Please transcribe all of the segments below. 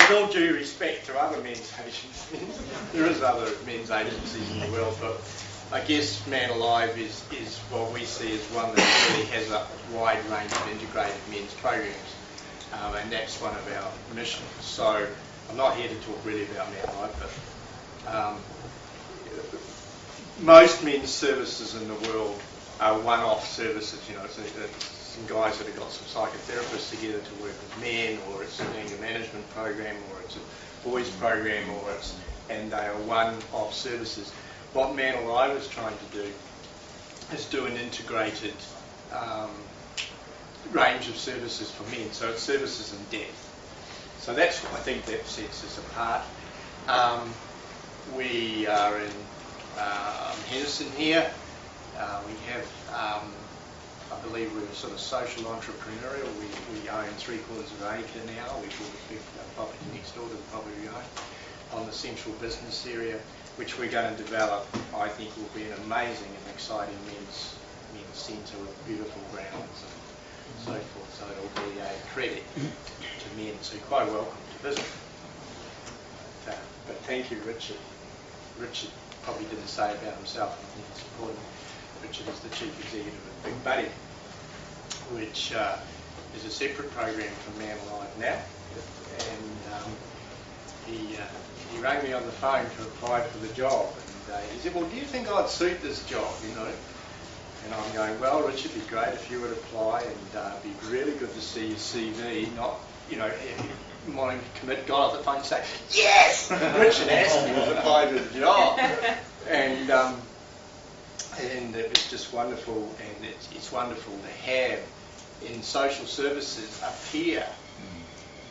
with all due respect to other men's agencies, there is other men's agencies in the world, but I guess ManAlive is what we see as one that really has a wide range of integrated men's programs, and that's one of our missions. So I'm not here to talk really about ManAlive, but most men's services in the world are one-off services. You know, it's some guys that have got some psychotherapists together to work with men, or it's an anger management program, or it's a boys program, and they are one-off services. What ManAlive is trying to do is do an integrated range of services for men. So it's services in depth. So that's, I think, that sets us apart. We are in Henderson here. We have, I believe we're sort of social entrepreneurial. We own 3/4 of an acre now. We bought a big property next door to the property we own on the central business area, which we're going to develop. I think will be an amazing and exciting men's centre with beautiful grounds and so forth. So it'll be a credit to men. So you're quite welcome to visit. But thank you, Richard. Richard probably didn't say about himself, and I think it's important. Richard is the chief executive of Big Buddy, which is a separate program from ManAlive now. And he rang me on the phone to apply for the job, and he said, "Well, do you think I'd suit this job, you know?" And I'm going, "Well, Richard, it'd be great if you would apply, and it'd be really good to see your CV, not, you know, if you want to commit, got off the phone and say, yes, Richard asked me to apply for the job." And it was just wonderful, and it's wonderful to have in social services a peer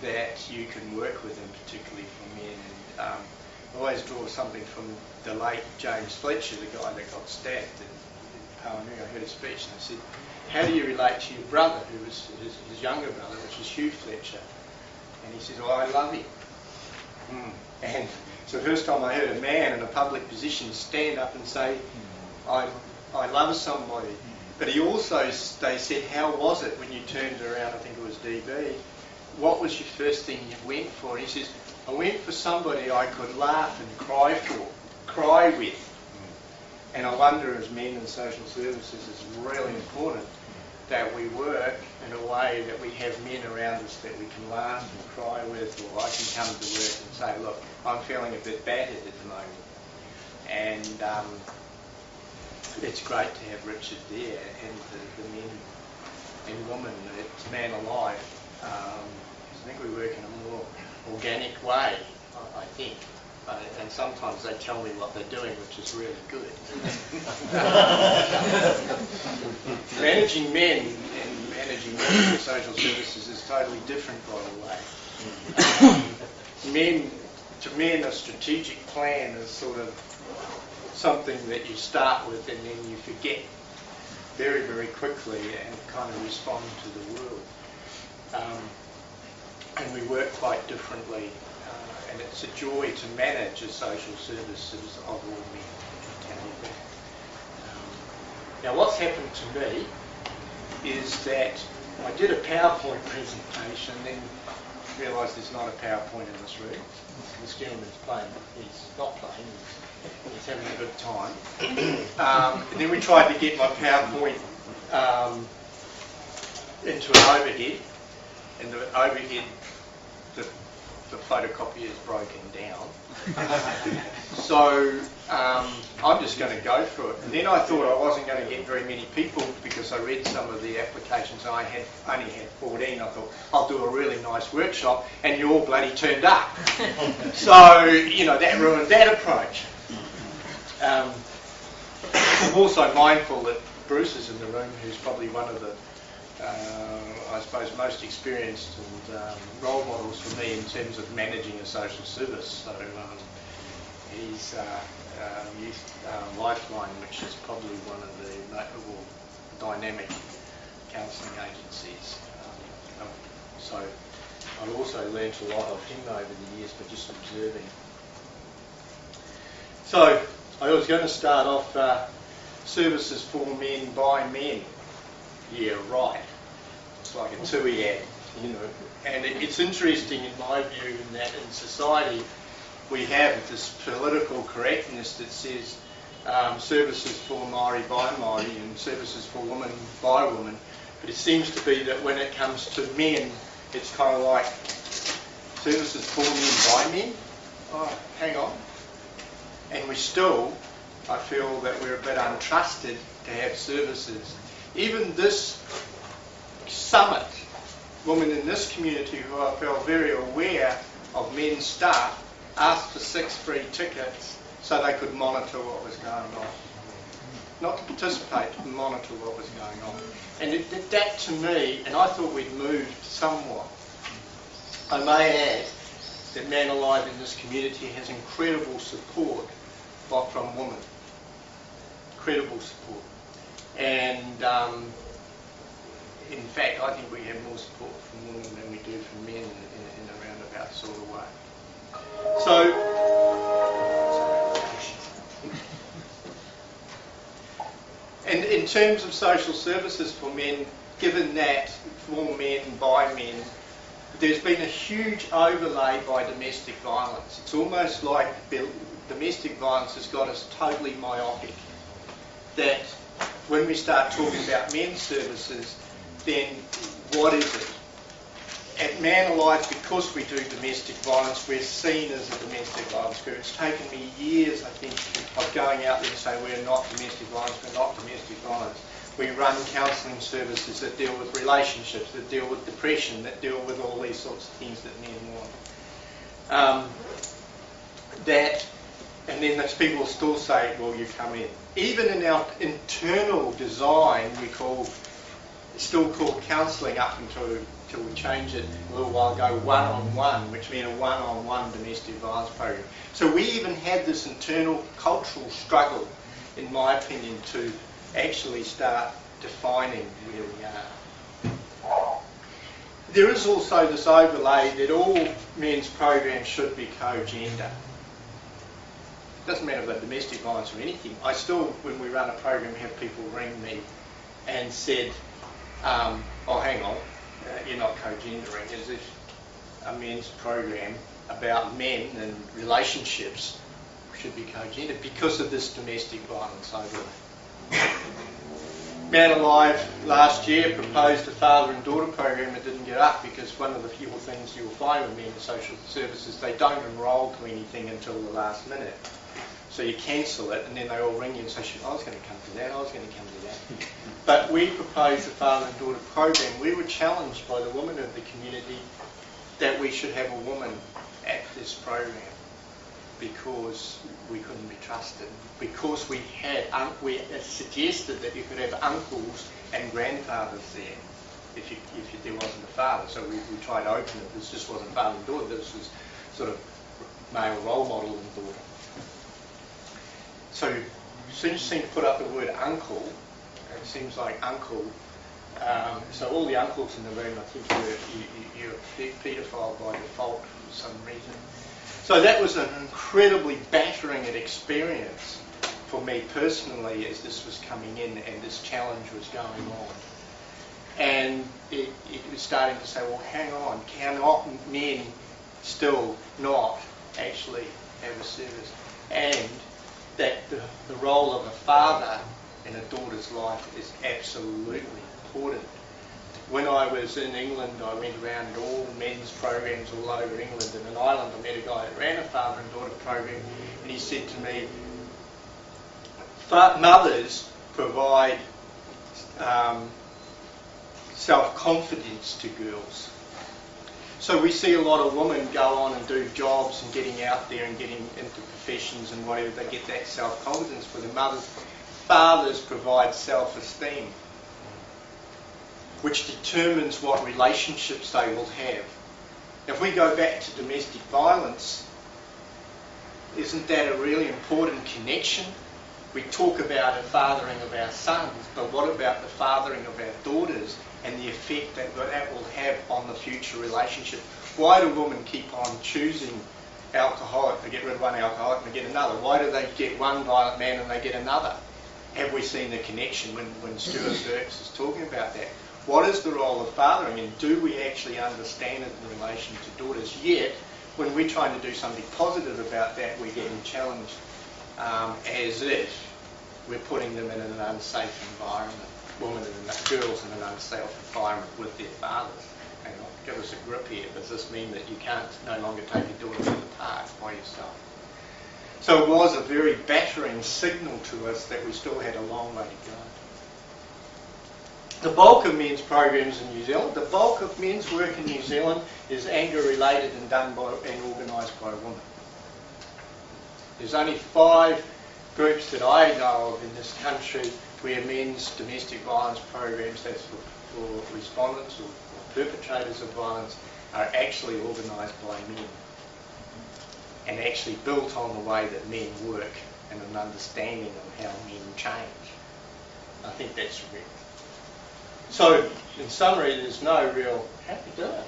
that you can work with, and particularly for men. And I always draw something from the late James Fletcher, the guy that got stabbed in Palmyra. I heard his speech, and I said, "How do you relate to your brother," who was his younger brother, which was Hugh Fletcher? And he said, "Well, I love him." And so the first time I heard a man in a public position stand up and say, I love somebody. But he also, they said, "How was it when you turned around?" I think it was DB. "What was your first thing you went for?" And he says, "I went for somebody I could laugh and cry with." And I wonder, as men in social services, it's really important that we work in a way that we have men around us that we can laugh and cry with, or I can come to work and say, "Look, I'm feeling a bit battered at the moment." And it's great to have Richard there, and the men and women at ManAlive. I think we work in a more organic way, I think. And sometimes they tell me what they're doing, which is really good. Managing men and managing women in social services is totally different, by the way. To men, a strategic plan is sort of something that you start with and then you forget very, very quickly and kind of respond to the world. And we work quite differently. And it's a joy to manage a social services of all men. Now, what's happened to me is that I did a PowerPoint presentation, then realised there's not a PowerPoint in this room. This gentleman's playing. He's not playing. He's having a good time. And then we tried to get my PowerPoint into an overhead, and the overhead, the photocopier is broken down. So I'm just going to go through it. And then I thought I wasn't going to get very many people because I read some of the applications and I only had 14. I thought, I'll do a really nice workshop, and you all bloody turned up. So, you know, that ruined that approach. I'm also mindful that Bruce is in the room, who's probably one of the I suppose most experienced and role models for me in terms of managing a social service. So he's Youth Lifeline, which is probably one of the notable dynamic counselling agencies. So I've also learnt a lot of him over the years by just observing. So I was going to start off services for men by men. Yeah, right. It's like a TUI ad. you know. And it's interesting in my view in that in society we have this political correctness that says services for Maori by Maori and services for women by women. But it seems to be that when it comes to men, it's kind of like services for men by men. Oh, hang on. And we still, I feel that we're a bit untrusted to have services. Even this summit, women in this community who I felt very aware of men's staff, asked for 6 free tickets so they could monitor what was going on. Not to participate, to monitor what was going on. And that to me, and I thought we'd moved somewhat. I may add that ManAlive in this community has incredible support from women. Incredible support. And in fact, I think we have more support from women than we do from men in a roundabout sort of way. So, and in terms of social services for men, given that for men, by men, there's been a huge overlay by domestic violence. It's almost like domestic violence has got us totally myopic. That when we start talking about men's services, then what is it? At ManAlive, because we do domestic violence, we're seen as a domestic violence group. It's taken me years, I think, of going out there and saying we're not domestic violence, we're not domestic violence. We run counselling services that deal with relationships, that deal with depression, that deal with all these sorts of things that men want. And then those people still say, well, you come in. Even in our internal design, still called counselling up until we changed it a little while ago, one-on-one, which meant a one-on-one domestic violence program. So we even had this internal cultural struggle, in my opinion, to actually start defining where we are. There is also this overlay that all men's programs should be co-gender. It doesn't matter about domestic violence or anything. I still, when we run a program, have people ring me and said, oh, hang on, you're not co-gendering, as if a men's program about men and relationships should be co-gendered because of this domestic violence overlay. ManAlive last year proposed a father and daughter program that didn't get up because one of the few things you'll find with men in social services, they don't enrol to anything until the last minute. So you cancel it and then they all ring you and say, I was going to come to that, I was going to come to that. But we proposed a father and daughter program. We were challenged by the women of the community that we should have a woman at this program because we couldn't be trusted. Because we had suggested that you could have uncles and grandfathers there if there wasn't a father. So we tried to open it. This just wasn't father and daughter. This was sort of male role model and daughter. So as soon as you seem to put up the word uncle, it seems like uncle. So all the uncles in the room, I think you're a paedophile by default for some reason. So that was an incredibly battering experience for me personally as this was coming in and this challenge was going on. And it was starting to say, well, hang on, cannot men still not actually have a service? And that the role of a father in a daughter's life is absolutely important. When I was in England, I went around all men's programs all over England. In an island, I met a guy that ran a father and daughter program, and he said to me, mothers provide self-confidence to girls. So we see a lot of women go on and do jobs and getting out there and getting into professions and whatever, they get that self-confidence for the mothers. Fathers provide self-esteem, which determines what relationships they will have. If we go back to domestic violence, isn't that a really important connection? We talk about the fathering of our sons, but what about the fathering of our daughters and the effect that that will have on the future relationship? Why do women keep on choosing alcoholic? They get rid of one alcoholic and they get another. Why do they get one violent man and they get another? Have we seen the connection when Stuart Dirks is talking about that? What is the role of fathering, and do we actually understand it in relation to daughters? Yet, when we're trying to do something positive about that, we're getting challenged as if we're putting them in an unsafe environment, girls in an unsafe environment with their fathers. Hang on, give us a grip here. Does this mean that you can't no longer take your daughter to the park by yourself? So it was a very battering signal to us that we still had a long way to go. The bulk of men's programs in New Zealand, the bulk of men's work in New Zealand is anger related and done by and organised by women. There's only 5 groups that I know of in this country where men's domestic violence programs, that's for respondents or perpetrators of violence, are actually organised by men and actually built on the way that men work and an understanding of how men change. I think that's real. So, in summary, there's no real... How do you do it?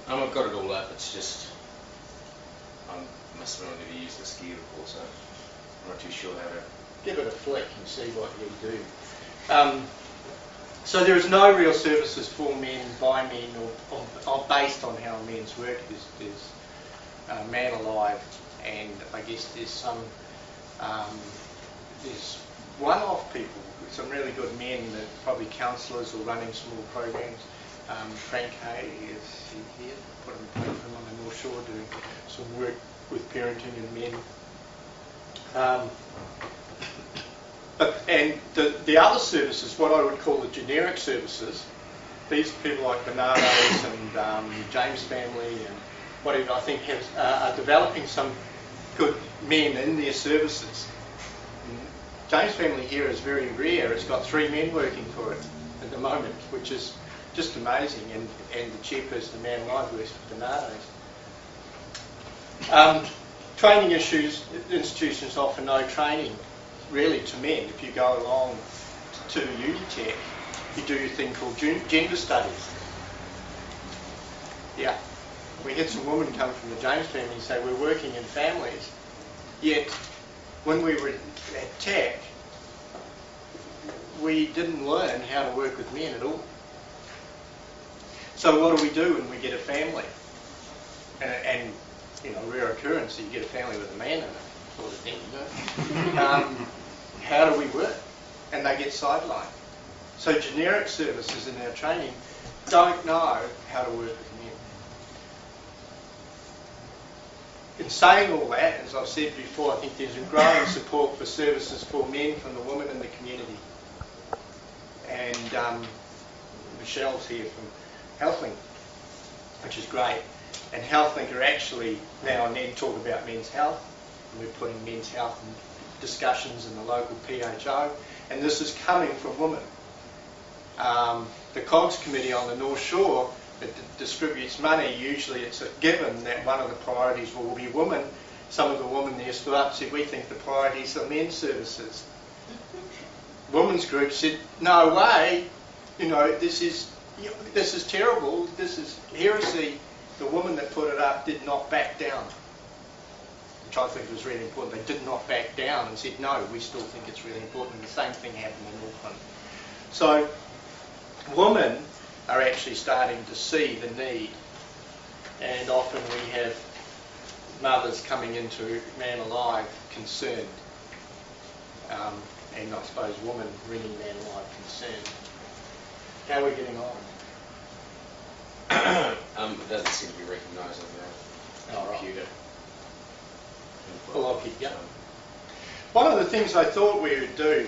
I've got it all up, it's just... I must have never used this gear before, so I'm not too sure how to... Give it a flick and see what you do. So there is no real services for men, by men, or based on how men's work. There's ManAlive, and I guess there's some... there's one-off people, some really good men that probably counsellors or running small programs. Frank Hay is here, put him on the North Shore doing some work with parenting and men. And the other services, what I would call the generic services, these people like Bernardo's and James Family and whatever, I think are developing some good men in their services. James Family here is very rare. It's got 3 men working for it at the moment, which is just amazing. And the chairperson of ManAlive works for Bernardo's. Training institutions offer no training really to men. If you go along to Unitech, you do a thing called gender studies. Yeah. We had some women come from the James Family and say we're working in families, yet when we were at TAC, we didn't learn how to work with men at all. So what do we do when we get a family? And you know, rare occurrence, you get a family with a man in it, sort of thing, you know. How do we work? And they get sidelined. So generic services in our training don't know how to work with men. In saying all that, as I've said before, I think there's a growing support for services for men from the women in the community. And Michelle's here from HealthLink, which is great. And HealthLink are actually now and then talk about men's health. And we're putting men's health in discussions in the local PHO. And this is coming from women. The COGS committee on the North Shore that distributes money, usually it's a given that one of the priorities will be women. Some of the women there stood up and said, we think the priorities are men's services. Women's group said, no way, you know, this is terrible, this is heresy. The woman that put it up did not back down, which I think was really important. They did not back down and said, no, we still think it's really important. And the same thing happened in Auckland. So women are actually starting to see the need, and often we have mothers coming into ManAlive concerned, and I suppose women ringing ManAlive concerned. How are we getting on? It doesn't seem to be recognised on the computer. Well, I'll keep going. One of the things I thought we would do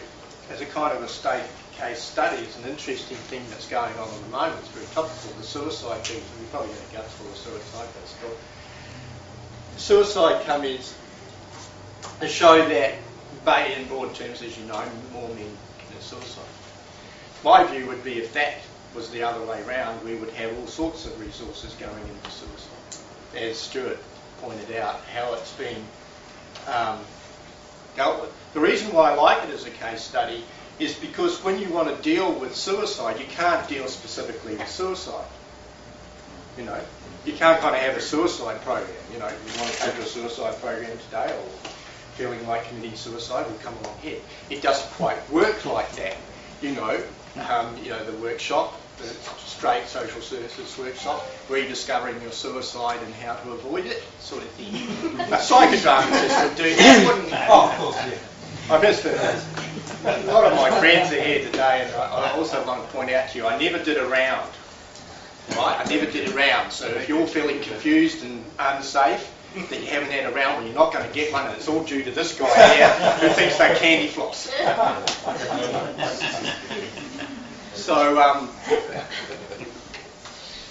as a kind of a state case study is an interesting thing that's going on at the moment. It's very topical, the suicide thing. We've probably got a guts full of suicide, but still. Suicide comments show that, in broad terms, as you know, more men commit suicide. My view would be if that was the other way round, we would have all sorts of resources going into suicide. As Stuart pointed out, how it's been dealt with. The reason why I like it as a case study is because when you want to deal with suicide, you can't deal specifically with suicide. You know, you can't kind of have a suicide program. You know, you want to take a suicide program today, or feeling like committing suicide will come along here. It doesn't quite work like that. You know, the workshop, the straight social services workshop, rediscovering your suicide and how to avoid it, sort of thing. A psychodramatist would do that, wouldn't they? Oh, of course, yeah. I missed it. A lot of my friends are here today, and I also want to point out to you, I never did a round. Right? I never did a round, so if you're feeling confused and unsafe, that you haven't had a round, well, you're not going to get one, and it's all due to this guy here who thinks they candy floss. So,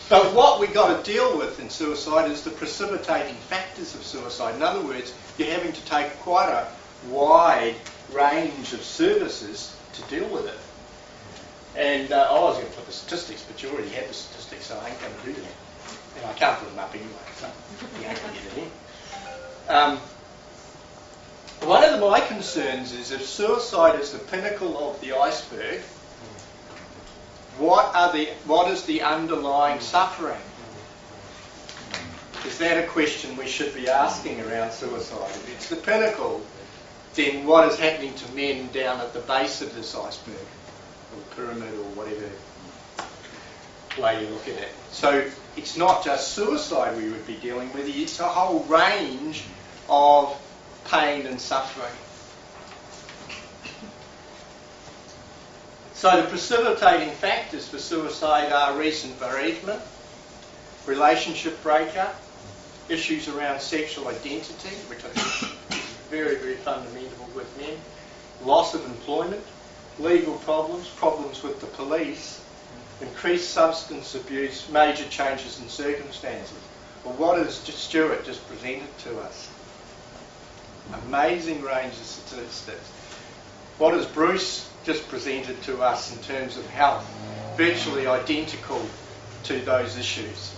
but what we've got to deal with in suicide is the precipitating factors of suicide. In other words, you're having to take quite a wide range of services to deal with it. And I was going to put the statistics, but you already have the statistics, so I ain't going to do that. And I can't put them up anyway, so you ain't going to get it in. One of my concerns is if suicide is the pinnacle of the iceberg, what is the underlying suffering? Is that a question we should be asking around suicide? If it's the pinnacle, then what is happening to men down at the base of this iceberg, or pyramid, or whatever way you look at it? So it's not just suicide we would be dealing with, it's a whole range of pain and suffering. So the precipitating factors for suicide are recent bereavement, relationship breakup, issues around sexual identity, which I think is very, very fundamental with men, loss of employment, legal problems, problems with the police, increased substance abuse, major changes in circumstances. Well, what has Stuart just presented to us? Amazing range of statistics. What has Bruce just presented to us in terms of health? Virtually identical to those issues.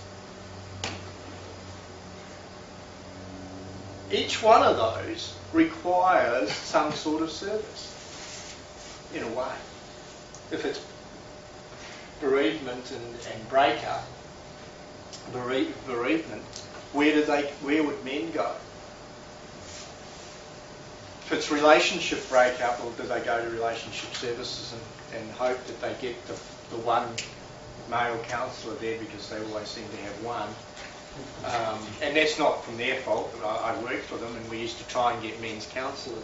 Each one of those requires some sort of service, in a way. If it's bereavement and breakup, bereavement, where would men go? If it's relationship breakup, or do they go to relationship services and hope that they get the one male counsellor there, because they always seem to have one? And that's not from their fault, but I worked for them and we used to try and get men's counsellors.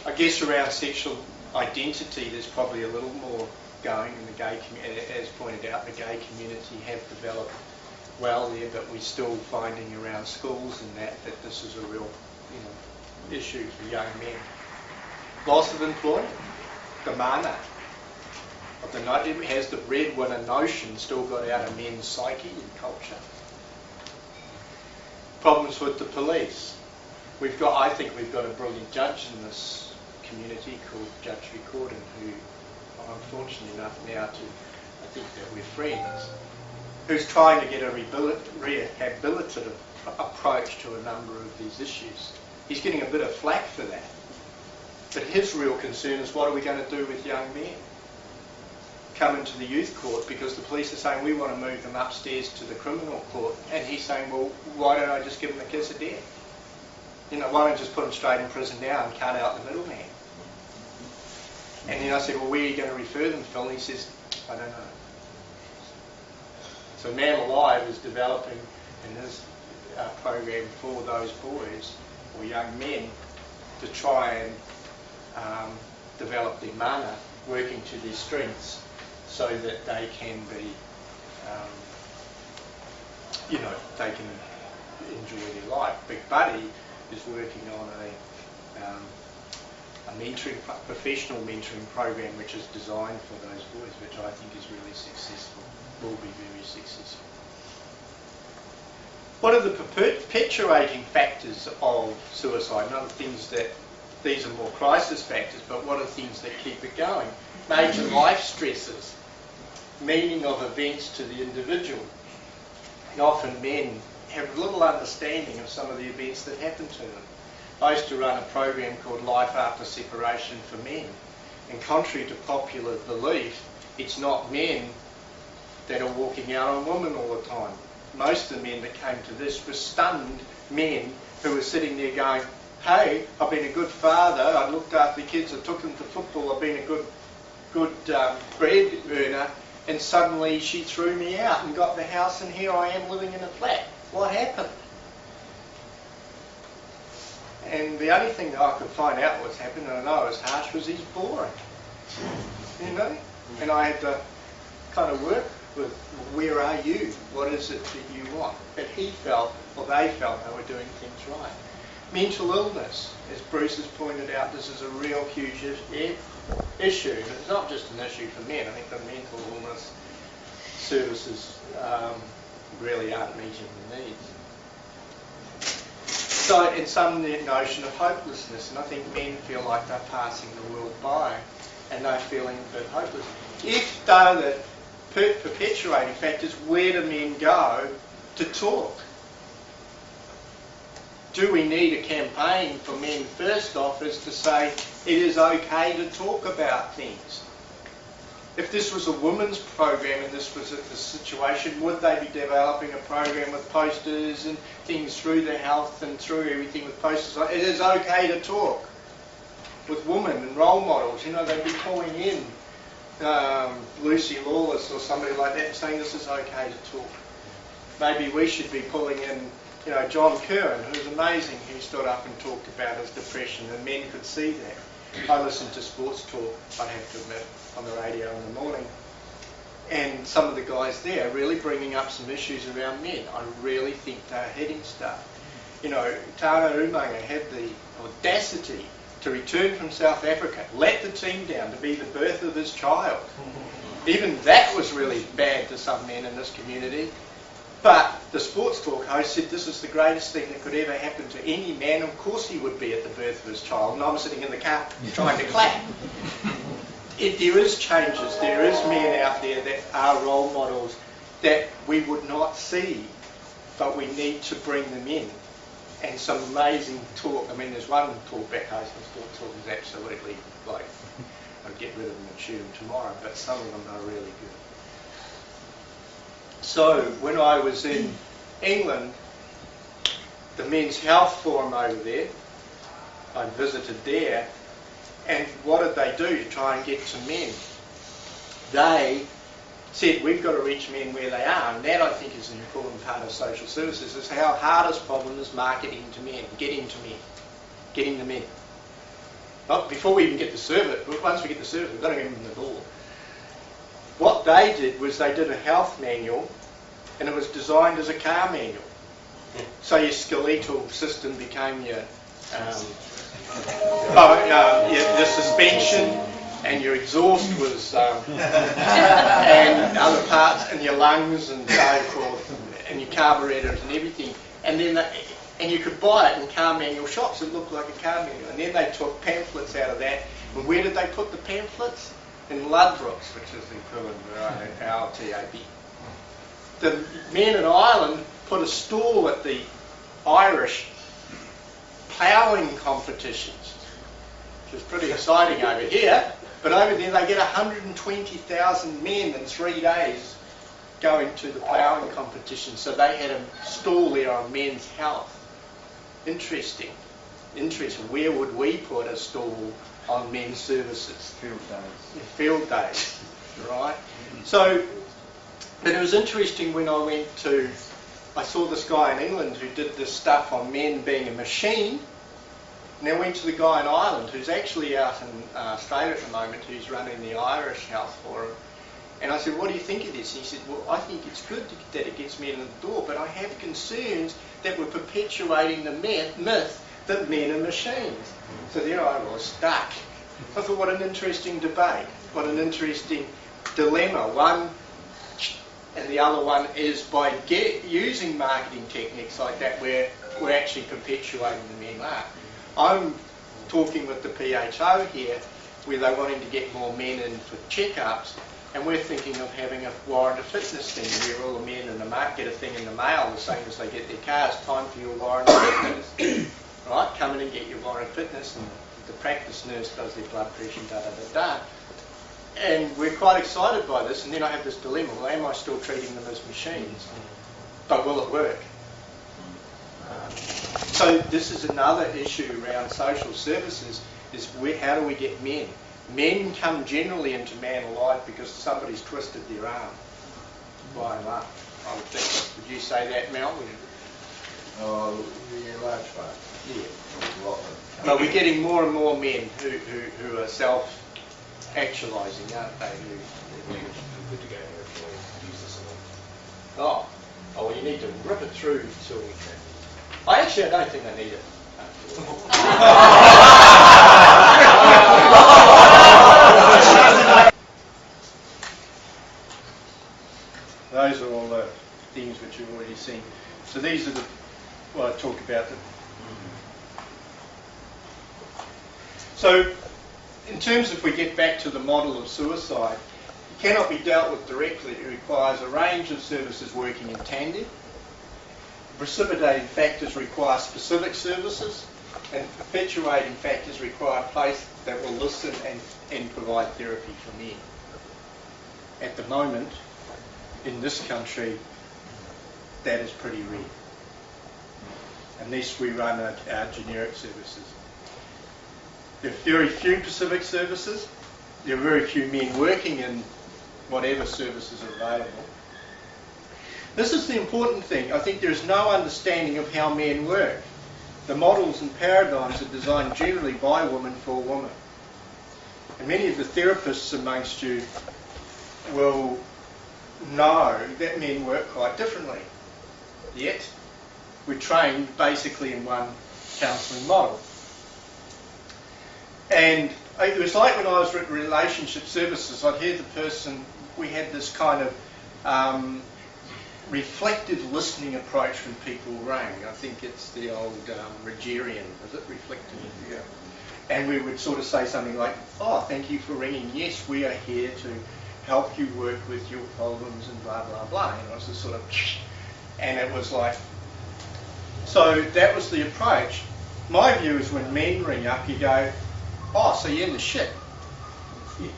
I guess around sexual identity there's probably a little more going in the gay community. As pointed out, the gay community have developed well there, but we're still finding around schools and that this is a real issue for young men. Loss of employment, the mana of the night, has the breadwinner notion still got out of men's psyche and culture? Problems with the police. I think we've got a brilliant judge in this community called Judge Recording, who I'm fortunate enough now to, I think that we're friends, who's trying to get a rehabilitative approach to a number of these issues. He's getting a bit of flack for that. But his real concern is, what are we going to do with young men come into the youth court, because the police are saying we want to move them upstairs to the criminal court, and he's saying, well, why don't I just give them the kiss of death? Why don't I just put them straight in prison now and cut out the middleman? And then I said, well, where are you going to refer them, Phil? And he says, I don't know. So ManAlive is developing in his program for those boys or young men to try and develop their mana, working to their strengths, so that they can be, they can enjoy their life. Big Buddy is working on a mentoring, professional mentoring program which is designed for those boys, which I think is really successful, will be very successful. What are the perpetuating factors of suicide? And other things that, these are more crisis factors, but what are things that keep it going? Major life stresses, meaning of events to the individual. And often men have little understanding of some of the events that happen to them. I used to run a program called Life After Separation for men. And contrary to popular belief, it's not men that are walking out on women all the time. Most of the men that came to this were stunned men who were sitting there going, hey, I've been a good father, I looked after the kids, I took them to football, I've been a good good bread earner, and suddenly she threw me out and got the house, and here I am living in a flat. What happened? And the only thing that I could find out what's happened, and I know it was harsh, was he's boring. You know? And I had to kind of work with, where are you? What is it that you want? But he felt, or they felt, they were doing things right. Mental illness, as Bruce has pointed out, this is a real huge issue. It's not just an issue for men. I think the mental illness services really aren't meeting the needs. So, and some notion of hopelessness, and I think men feel like they're passing the world by, and they're feeling a bit hopeless. If though the perpetuating factors, where do men go to talk? Do we need a campaign for men, first off, is to say it is okay to talk about things? If this was a women's program and this was the situation, would they be developing a program with posters and things through the health and through everything with posters? Like, it is okay to talk with women and role models. You know, they'd be calling in Lucy Lawless or somebody like that and saying this is okay to talk. Maybe we should be pulling in, you know, John Curran, who's amazing. He stood up and talked about his depression, and men could see that. I listened to sports talk, I have to admit, on the radio in the morning, and some of the guys there are really bringing up some issues around men. I really think they're hitting stuff. You know, Tana Umaga had the audacity to return from South Africa, let the team down to be the birth of his child. Even that was really bad to some men in this community. But the sports talk host said this is the greatest thing that could ever happen to any man. Of course he would be at the birth of his child. And I'm sitting in the car trying to clap. There is changes. There is men out there that are role models that we would not see, but we need to bring them in. And some amazing talk. I mean, there's one talk back host, and sports talk is absolutely like, I'd get rid of them and shoot them tomorrow, but some of them are really good. So when I was in England, the Men's Health Forum over there, I visited there, and what did they do to try and get to men? They said we've got to reach men where they are, and that I think is an important part of social services, is our hardest problem is marketing to men, getting the men. Not before we even get the service, but once we get the service, we've got to get them in the door. What they did was they did a health manual, and it was designed as a car manual. So your skeletal system became your suspension, and your exhaust was and other parts, and your lungs and so forth, and your carburetors and everything. And then and you could buy it in car manual shops. It looked like a car manual. And then they took pamphlets out of that. And where did they put the pamphlets? In Ludbrooks, which is the equivalent of our TAB. The men in Ireland put a stall at the Irish ploughing competitions, which is pretty exciting over here. But over there they get 120,000 men in 3 days going to the ploughing competition. So they had a stall there on men's health. Interesting. Where would we put a stall on men's services? Field days. Field days, right? So, but it was interesting when I saw this guy in England who did this stuff on men being a machine, and then went to the guy in Ireland who's actually out in Australia at the moment, who's running the Irish Health Forum. And I said, what do you think of this? And he said, well, I think it's good that it gets men in the door, but I have concerns that we're perpetuating the myth that men are machines. So there I was, stuck. I thought, what an interesting debate, what an interesting dilemma. One, and the other one is by using marketing techniques like that, we're actually perpetuating the men are. I'm talking with the PHO here, where they're wanting to get more men in for checkups, and we're thinking of having a warrant of fitness thing, where all the men in the market get a thing in the mail the same as they get their cars, time for your warrant of fitness. Right, come in and get your warrant of fitness, and the practice nurse does their blood pressure, da-da-da-da. And we're quite excited by this, and then I have this dilemma, well, am I still treating them as machines? But will it work? So this is another issue around social services, is how do we get men? Men come generally into ManAlive because somebody's twisted their arm, by and large, I would think. Would you say that, Mel? Oh, yeah, large part. Yeah. A lot of them. But we're getting more and more men who are self-actualising, aren't they? Good to go here if you want to use this or not. Oh, well, you need to rip it through till we can. I don't think I need it. Those are all the things which you've already seen. So these are what I talk about. So in terms of, if we get back to the model of suicide, it cannot be dealt with directly. It requires a range of services working in tandem. Precipitating factors require specific services, and perpetuating factors require a place that will listen and provide therapy for men. At the moment, in this country, that is pretty rare, unless we run our generic services. There are very few specific services. There are very few men working in whatever services are available. This is the important thing. I think there is no understanding of how men work. The models and paradigms are designed generally by women for women. And many of the therapists amongst you will know that men work quite differently. Yet, we're trained basically in one counselling model. And it was like when I was at relationship services, I'd hear the person, we had this kind of reflective listening approach when people rang. I think it's the old Rogerian, is it? Reflective? Yeah. And we would sort of say something like, oh, thank you for ringing. Yes, we are here to help you work with your problems and blah, blah, blah. You know, it's this sort of, and it was like, so that was the approach. My view is when men ring up, you go, oh, so you're in the shit. Yeah,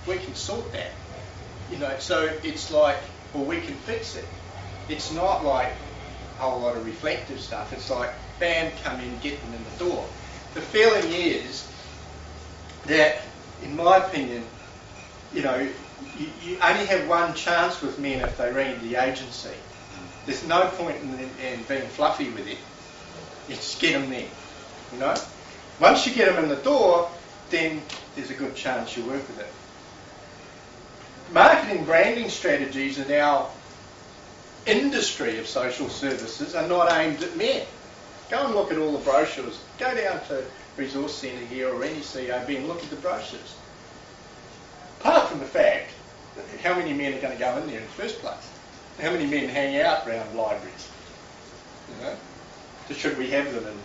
we can sort that. You know, so it's like, well, we can fix it. It's not like a whole lot of reflective stuff. It's like, bam, come in, get them in the door. The feeling is that, in my opinion, you know, you only have one chance with men if they ring the agency. There's no point in being fluffy with it. You just get them there, you know. Once you get them in the door, then there's a good chance you work with it. Marketing branding strategies in our industry of social services are not aimed at men. Go and look at all the brochures. Go down to Resource Centre here or any COB and look at the brochures. Apart from the fact that how many men are going to go in there in the first place? How many men hang out around libraries? You know? So should we have them in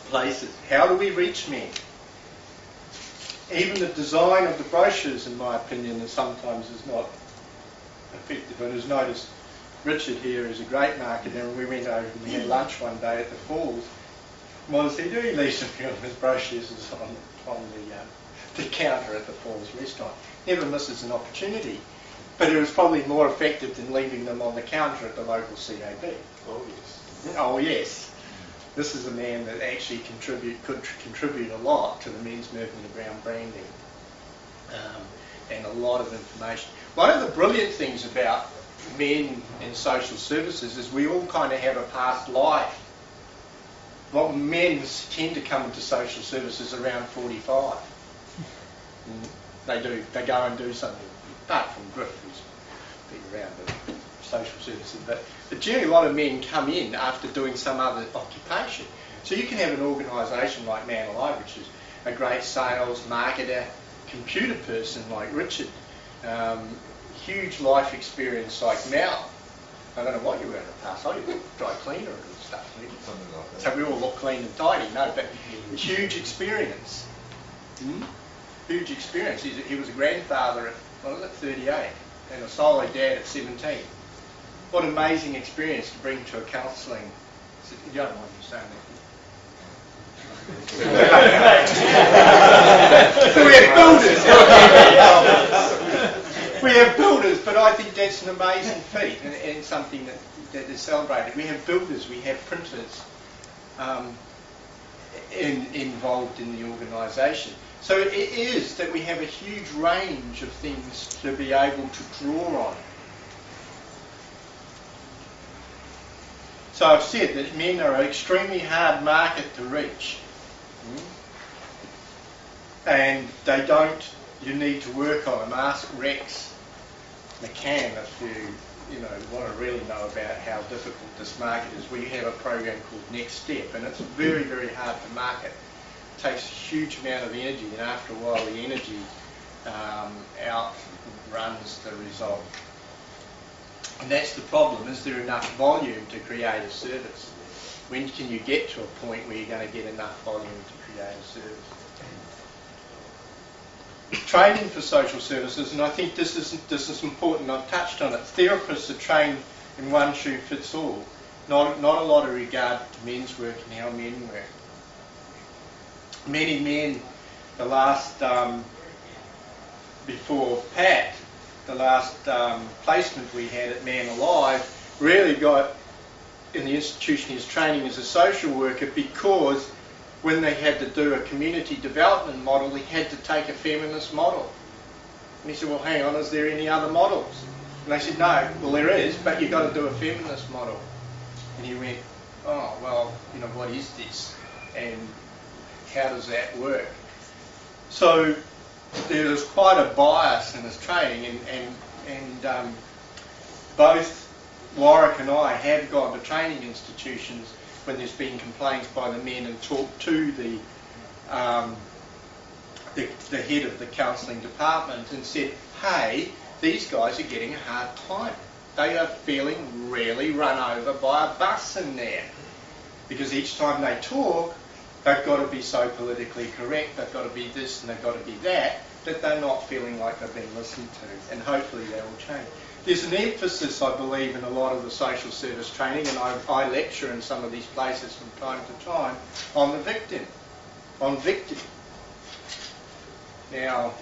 places? How do we reach men? Even the design of the brochures, in my opinion, is sometimes not effective. And as noticed, Richard here is a great marketer, and we went over and we had lunch one day at the Falls. What does he do? He leaves a few of his brochures on the counter at the Falls restaurant. Never misses an opportunity. But it was probably more effective than leaving them on the counter at the local CAB. Oh, yes. Oh, yes. This is a man that actually could contribute a lot to the men's movement around branding and a lot of information. One of the brilliant things about men in social services is we all kind of have a past life. Well, men tend to come into social services around 45. They go and do something, apart from Griff, who's been around the social services, but generally a lot of men come in after doing some other occupation. So you can have an organisation like ManAlive, which is a great sales, marketer, computer person like Richard, huge life experience like Mel. I don't know what you were in the past. I was a dry cleaner and stuff. Something like that. So we all look clean and tidy, no, but huge experience. Huge experience. He was a grandfather at, 38, and a solo dad at 17. What an amazing experience to bring to a counselling. You don't mind me saying that. So we have builders. We have builders, but I think that's an amazing feat and something that is celebrated. We have builders, we have printers involved in the organisation. So it is that we have a huge range of things to be able to draw on. So I've said that men are an extremely hard market to reach. And they don't, you need to work on them. Ask Rex McCann if you want to really know about how difficult this market is. We have a program called Next Step, and it's very, very hard to market. It takes a huge amount of energy, and after a while the energy outruns the result. And that's the problem. Is there enough volume to create a service? When can you get to a point where you're going to get enough volume to create a service? Training for social services, and I think this is important. I've touched on it. Therapists are trained in one shoe fits all. Not a lot of regard to men's work and how men work. Many men, the last before Pat, the last placement we had at ManAlive, really got in the institution his training as a social worker, because when they had to do a community development model, he had to take a feminist model. And he said, well, hang on, is there any other models? And they said, no. Well, there is, but you've got to do a feminist model. And he went, oh, well, what is this? And how does that work? So there's quite a bias in his training, and both Warwick and I have gone to training institutions when there's been complaints by the men and talked to the head of the counselling department and said, hey, these guys are getting a hard time. They are feeling really run over by a bus in there, because each time they talk, they've got to be so politically correct, they've got to be this and they've got to be that they're not feeling like they're being listened to, and hopefully that will change. There's an emphasis, I believe, in a lot of the social service training, and I lecture in some of these places from time to time, on the victim, on victim. Now,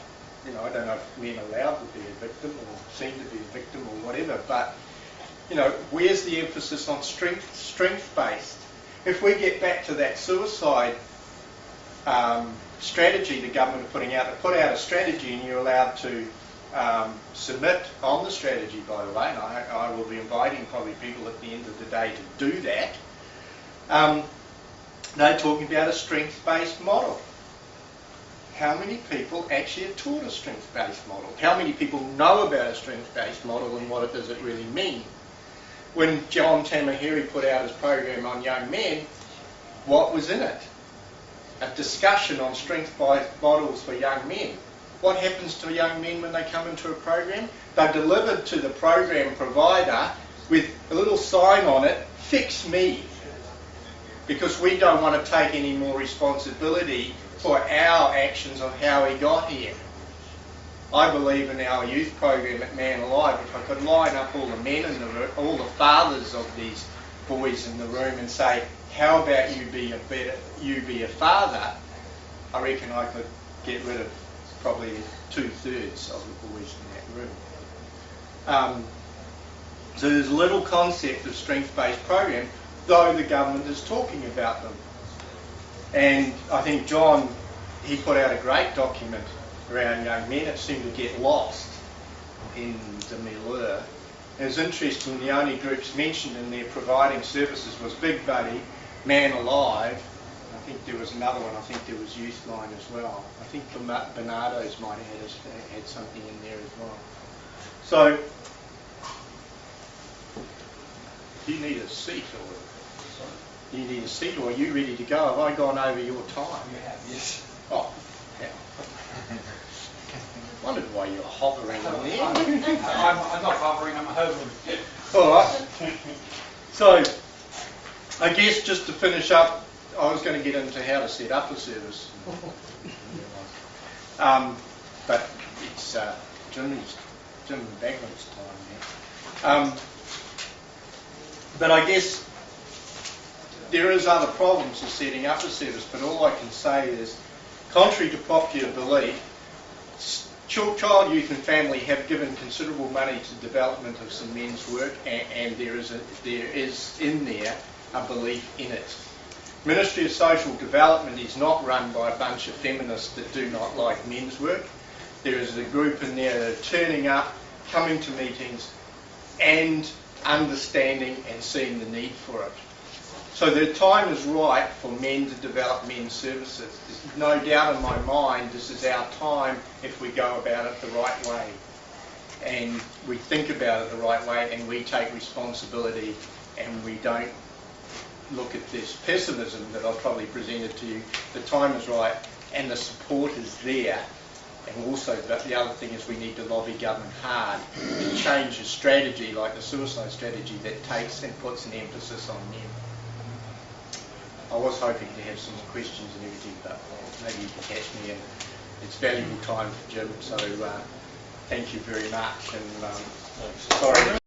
I don't know if men are allowed to be a victim or seem to be a victim or whatever, but, where's the emphasis on strength-based? If we get back to that suicide strategy the government are putting out, they put out a strategy and you're allowed to submit on the strategy, by the way, and I will be inviting probably people at the end of the day to do that. They're talking about a strength-based model. How many people actually are taught a strength-based model? How many people know about a strength-based model and what does it really mean? When John Tamahiri put out his program on young men, what was in it? A discussion on strength-based models for young men. What happens to young men when they come into a program? They're delivered to the program provider with a little sign on it, fix me, because we don't want to take any more responsibility for our actions on how he got here. I believe in our youth program at ManAlive, if I could line up all the men in the room, all the fathers of these boys in the room and say, how about you be a father, I reckon I could get rid of probably 2/3 of the boys in that room. So there's a little concept of strength-based program, though the government is talking about them. And I think John, he put out a great document around young men. It seemed to get lost in the milieu. It was interesting, the only groups mentioned in there providing services was Big Buddy, ManAlive. I think there was another one. I think there was Youthline as well. I think the Bernardo's might have had something in there as well. So, do you need a seat, or are you ready to go? Have I gone over your time? You have, yes. Oh, yeah. Wondered why you're hovering on there. I'm not hovering, I'm hovering. All right. So, I guess just to finish up, I was going to get into how to set up a service. But it's Jim Bagman's time now. But I guess there is other problems with setting up a service, but all I can say is, contrary to popular belief, Child, Youth and Family have given considerable money to development of some men's work, and there is in there a belief in it. Ministry of Social Development is not run by a bunch of feminists that do not like men's work. There is a group in there that are turning up, coming to meetings and understanding and seeing the need for it. So the time is right for men to develop men's services. There's no doubt in my mind this is our time if we go about it the right way. And we think about it the right way and we take responsibility and we don't look at this pessimism that I've probably presented to you. The time is right and the support is there. And also the other thing is we need to lobby government hard to change the strategy, like the suicide strategy, that takes and puts an emphasis on men. I was hoping to have some more questions and everything, but maybe you can catch me, and it's valuable time for Jim, so thank you very much. And sorry.